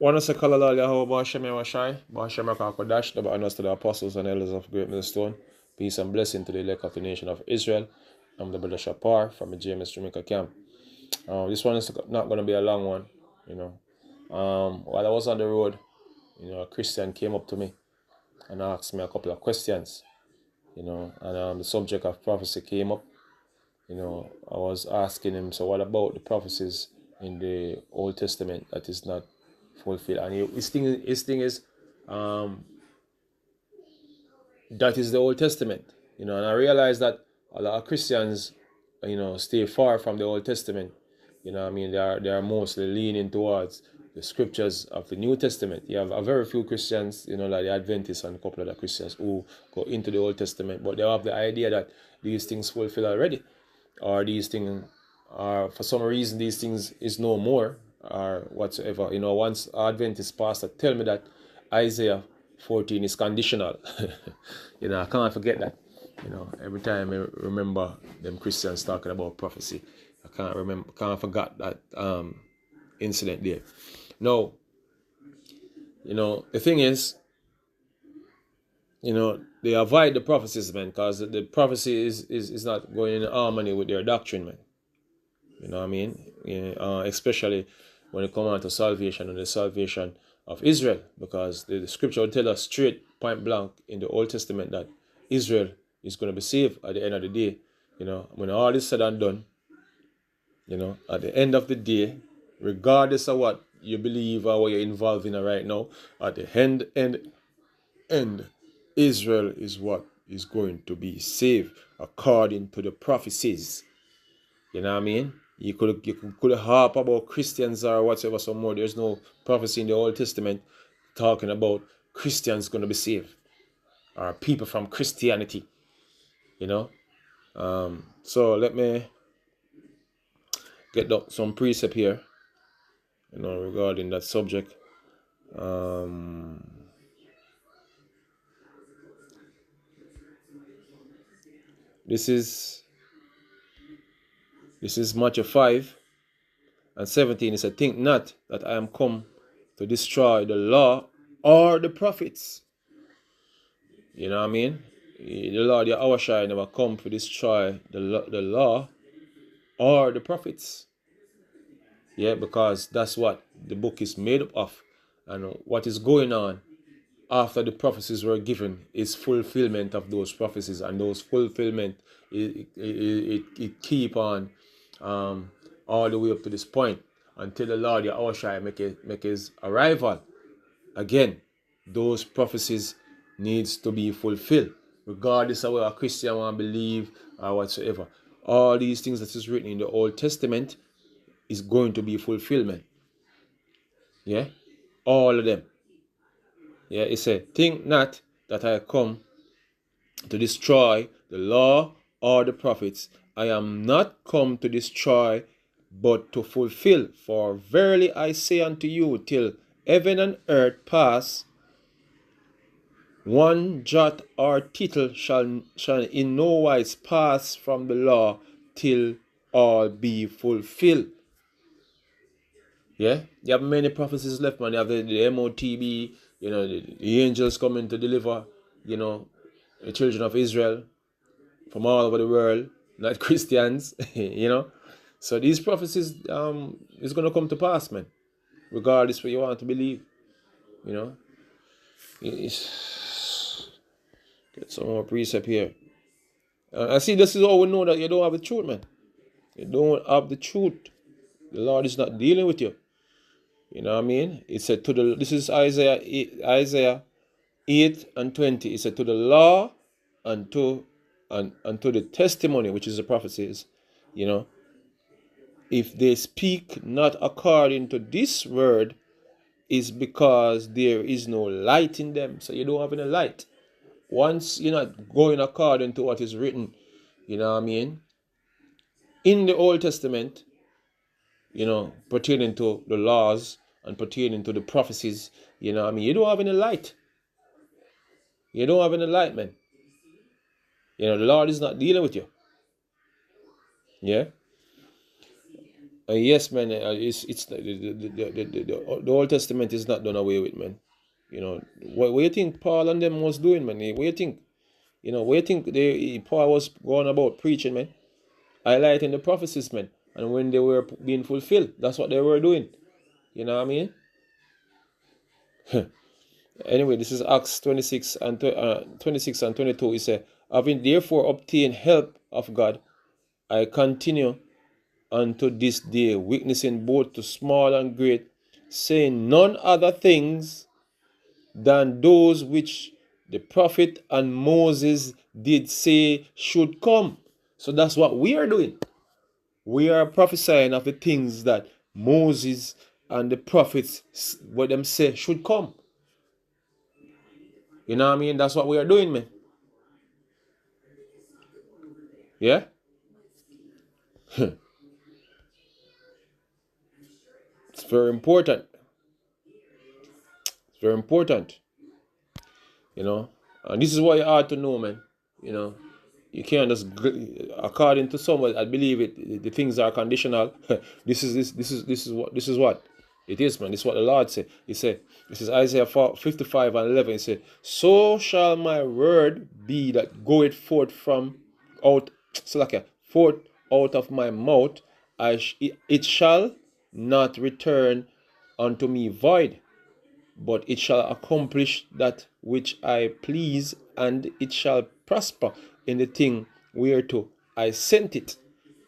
One of the Kalala Yahweh Bashem Yawashai, Bashem Rakakodash, the honors to the apostles and elders of Great Millstone. Peace and blessing to the elect of the nation of Israel. I'm the brother Shapar from the JMS Jamaica camp. This one is not going to be a long one, you know. While I was on the road, a Christian came up to me and asked me a couple of questions, and the subject of prophecy came up. I was asking him, so what about the prophecies in the Old Testament that is not fulfilled? And his thing is, that is the Old Testament, and I realized that a lot of Christians, stay far from the Old Testament. They are mostly leaning towards the scriptures of the New Testament. You have a very few Christians, like the Adventists and a couple of the Christians who go into the Old Testament, but they have the idea that these things fulfill already, or these things are, for some reason, these things is no more, or whatsoever. Once Adventist pastor tell me that Isaiah 14 is conditional. I can't forget that. Every time I remember them Christians talking about prophecy, I can't forget that incident there. No, the thing is, they avoid the prophecies, man, because the prophecy is not going in harmony with their doctrine, man. You know what I mean? Especially when it comes on to salvation and the salvation of Israel, because the scripture will tell us straight, point blank in the Old Testament that Israel is going to be saved at the end of the day. When all is said and done, at the end of the day, regardless of what you believe or what you're involved in right now, at the end, Israel is what is going to be saved according to the prophecies. You know what I mean? You could harp about Christians or whatever some more. There's no prophecy in the Old Testament talking about Christians going to be saved or people from Christianity. So let me get some precept here, regarding that subject. This is Matthew 5:17. It said, "Think not that I am come to destroy the law or the prophets." You know what I mean? The Lord Yahushua never come to destroy the law or the prophets. Yeah, because that's what the book is made up of. And what is going on after the prophecies were given is fulfillment of those prophecies. And those fulfillment, it keep on all the way up to this point until the Lord Yahushua make his arrival. Again, those prophecies needs to be fulfilled, regardless of what a Christian want to believe or whatsoever. All these things that is written in the Old Testament is going to be fulfillment. Yeah? All of them. Yeah, it said, "Think not that I come to destroy the law or the prophets. I am not come to destroy, but to fulfill. For verily I say unto you, till heaven and earth pass, one jot or tittle shall in no wise pass from the law till all be fulfilled." Yeah, you have many prophecies left, man. You have the MOTB, the angels coming to deliver, the children of Israel from all over the world, not Christians, So these prophecies is going to come to pass, man, regardless what you want to believe, Get some more precept here. I see this is how we know that you don't have the truth, man. You don't have the truth. The Lord is not dealing with you. You know what I mean? It said this is Isaiah 8:20. It said, "To the law and to the testimony," which is the prophecies, "if they speak not according to this word, is because there is no light in them." So you don't have any light. Once you're not going according to what is written, you know what I mean, in the Old Testament, pertaining to the laws and pertaining to the prophecies, you know what I mean, you don't have any light. You don't have any light, man. The Lord is not dealing with you. Yeah? Yes, man. It's the Old Testament is not done away with, man. What you think Paul and them was doing, man? What you think? What you think Paul was going about preaching, man? Highlighting the prophecies, man. And when they were being fulfilled, that's what they were doing. You know what I mean? Anyway, this is Acts 26 and 22. It says, having therefore obtained help of God, I continue unto this day, witnessing both to small and great, saying none other things than those which the prophet and Moses did say should come. So that's what we are doing. We are prophesying of the things that Moses and the prophets, what them say should come. You know what I mean? That's what we are doing, man. Yeah? It's very important. It's very important. And this is what you ought to know, man. You know, you can't just, according to someone, I believe it. The things are conditional. This is what it is, man. This is what the Lord said. He said, this is Isaiah 55 and 11. He said, so shall my word be that goeth forth from out, so like forth out of my mouth. It shall not return unto me void, but it shall accomplish that which I please, and it shall prosper in the thing whereto I sent it.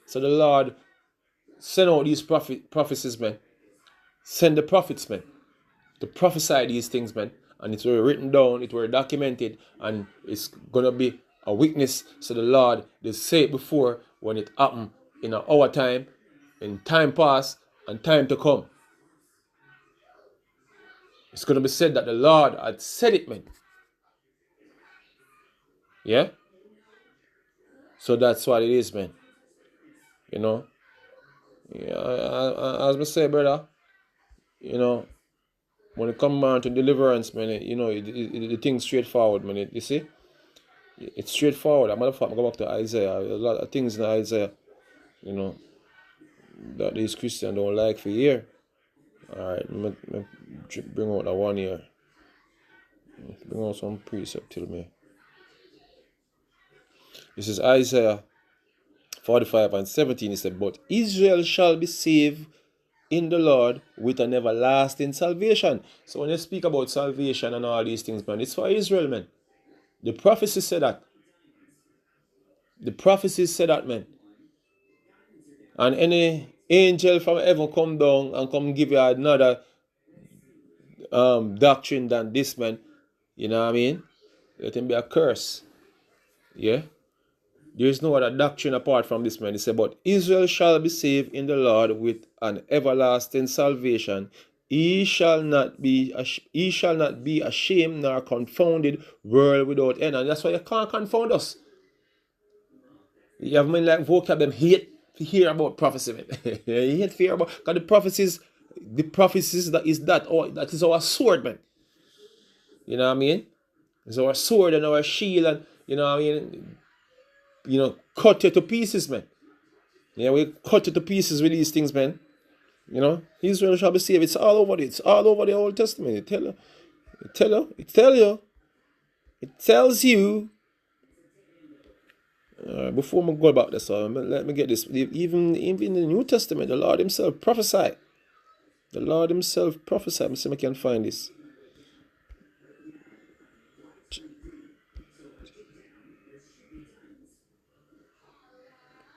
So the Lord send out these prophecies, man. Send the prophets, man, to prophesy these things, man. And it were written down, it were documented, and it's gonna be a witness. So the Lord, they say it before when it happened in our time, in time past, and time to come. It's gonna be said that the Lord had said it, man. Yeah? So that's what it is, man. You know, yeah, as I say, brother, you know, when it comes down to deliverance, man, the thing's straightforward, man. You see, it's straightforward. I'm gonna go back to Isaiah. A lot of things in Isaiah, you know, that these Christians don't like for hear. All right, bring out that one here. Bring out some precept till me. This is Isaiah 45 and 17. It said, but Israel shall be saved in the Lord with an everlasting salvation. So when you speak about salvation and all these things, man, it's for Israel, man. The prophecies say that. The prophecies say that, man. And any angel from heaven come down and come give you another doctrine than this, man. You know what I mean? Let him be a curse. Yeah? There is no other doctrine apart from this, man. He said, but Israel shall be saved in the Lord with an everlasting salvation. He shall not be ashamed nor confounded, world without end. And that's why you can't confound us. You have men like vocab them hate to hear about prophecy, man. You hate to hear about, because the prophecies that is our sword, man. You know what I mean? It's our sword and our shield, and you know what I mean? Cut you to pieces, man. Yeah, we cut it to pieces with these things, man. Israel shall be saved. It's all over. It's all over the Old Testament. It tells you. Before we go back this, let me get this. Even in the New Testament, the Lord Himself prophesied. The Lord Himself prophesied. Let me see if I can find this.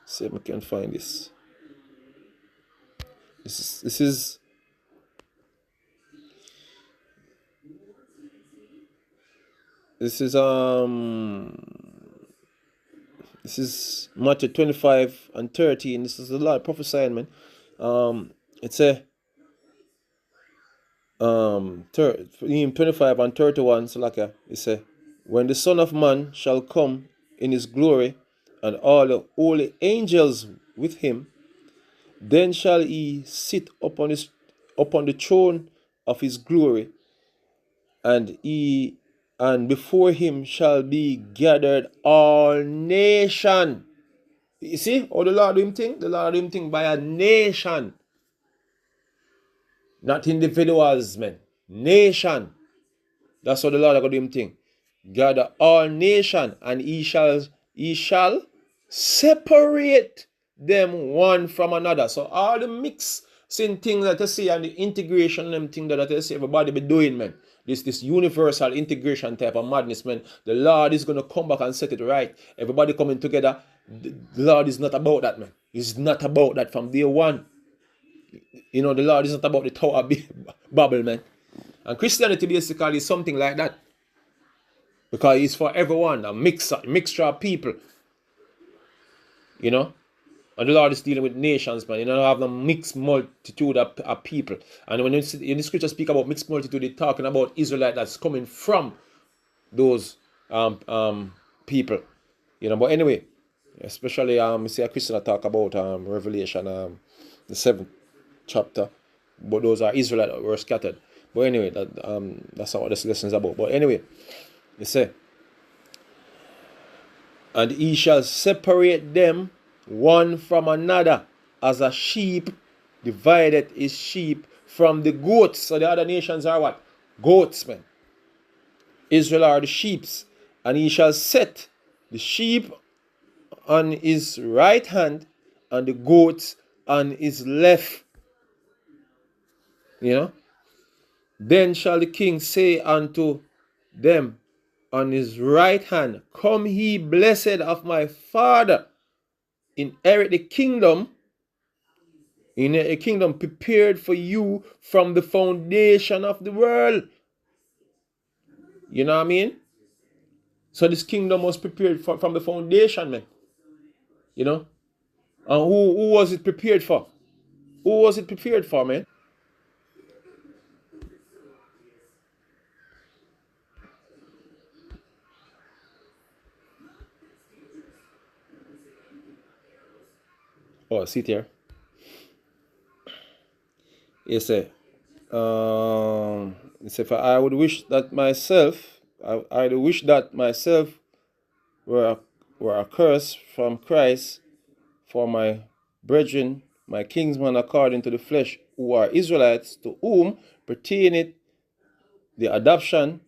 See if I can find this. This is Matthew 25 and 30, and this is the Lord prophesying, man. It's a 25 and 31, so like it say, when the Son of Man shall come in his glory, and all the holy angels with him, then shall he sit upon the throne of his glory, and before him shall be gathered all nation. You see how the Lord do him thing? The Lord do him thing by a nation. Not individuals, man. Nation. That's how the Lord going to do him thing. Gather all nation, and he shall separate them one from another. So all the mixing things that you see and the integration them thing that you see everybody be doing, man. This universal integration type of madness, man. The Lord is going to come back and set it right. Everybody coming together. The Lord is not about that, man. He's not about that from day one. You know, the Lord is not about the Tower of Babel, man. And Christianity basically is something like that. Because it's for everyone, a mixture of people. You know? And the Lord is dealing with nations, man. You know, have a mixed multitude of people. And when the scripture speak about mixed multitude, they're talking about Israelite that's coming from those people. You know, but anyway, especially you see a Christian talk about Revelation, the 7th chapter. But those are Israelites that were scattered. But anyway, that's not what this lesson is about. But anyway, you say, and he shall separate them one from another, as a sheep divided his sheep from the goats. So the other nations are what? Goats, man. Israel are the sheeps. And he shall set the sheep on his right hand and the goats on his left. You know? Then shall the king say unto them on his right hand, Come ye blessed of my father, inherit the kingdom, a kingdom prepared for you from the foundation of the world. You know what I mean? So this kingdom was prepared from the foundation, man. You know? And who was it prepared for? Who was it prepared for, man? Oh, sit here. You say, for I would wish that myself, I wish that myself were accursed from Christ for my brethren, my kinsmen according to the flesh, who are Israelites, to whom pertaineth the adoption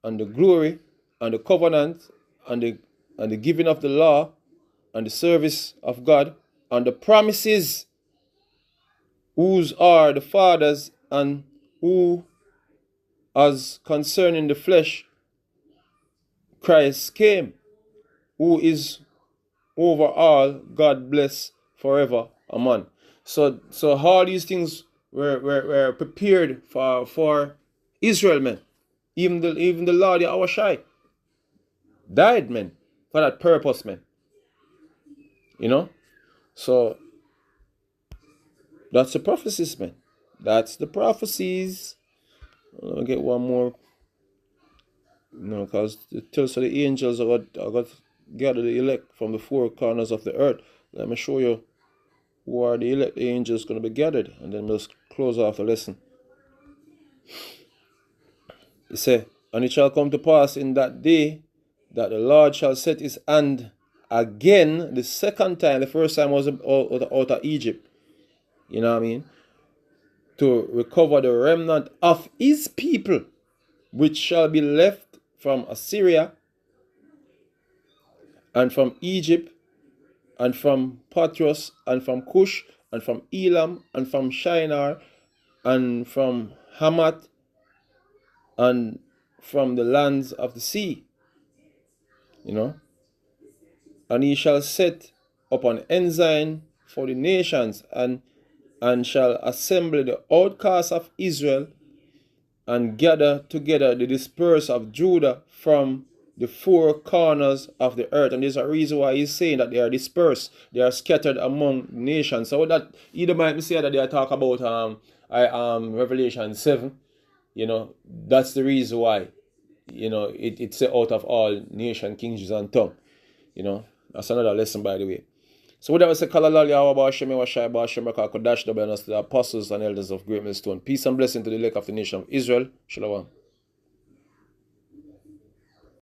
and the glory and the covenant and the giving of the law and the service of God and the promises, whose are the fathers, and who, as concerning the flesh, Christ came, who is over all, God bless forever. Amen. So all these things were prepared for Israel, man. Even the Lord Yahushai died, man, for that purpose, man. You know? So that's the prophecies, man. That's the prophecies. I'll get one more. Because it tells the angels are got gather the elect from the four corners of the earth. Let me show you who are the elect angels going to be gathered, and then we'll close off the lesson. He said, And it shall come to pass in that day that the Lord shall set his hand again the second time. The first time was out of Egypt. You know what I mean? To recover the remnant of his people, which shall be left from Assyria and from Egypt and from Patros and from Cush and from Elam and from Shinar and from Hamath and from the lands of the sea. You know? And he shall set up an ensign for the nations, and shall assemble the outcasts of Israel, and gather together the dispersed of Judah from the four corners of the earth. And there's a reason why he's saying that they are dispersed, they are scattered among nations. So that either might say that they are talking about Revelation 7. You know, that's the reason why, you know, it's out of all nation, kings, and tongue. You know, that's another lesson, by the way. So with that, we say, Kalalal Yahweh Hashem Yahweh Hashem Kodash the apostles and elders of Great Millstone. Peace and blessing to the elect of the nation of Israel. Shalom.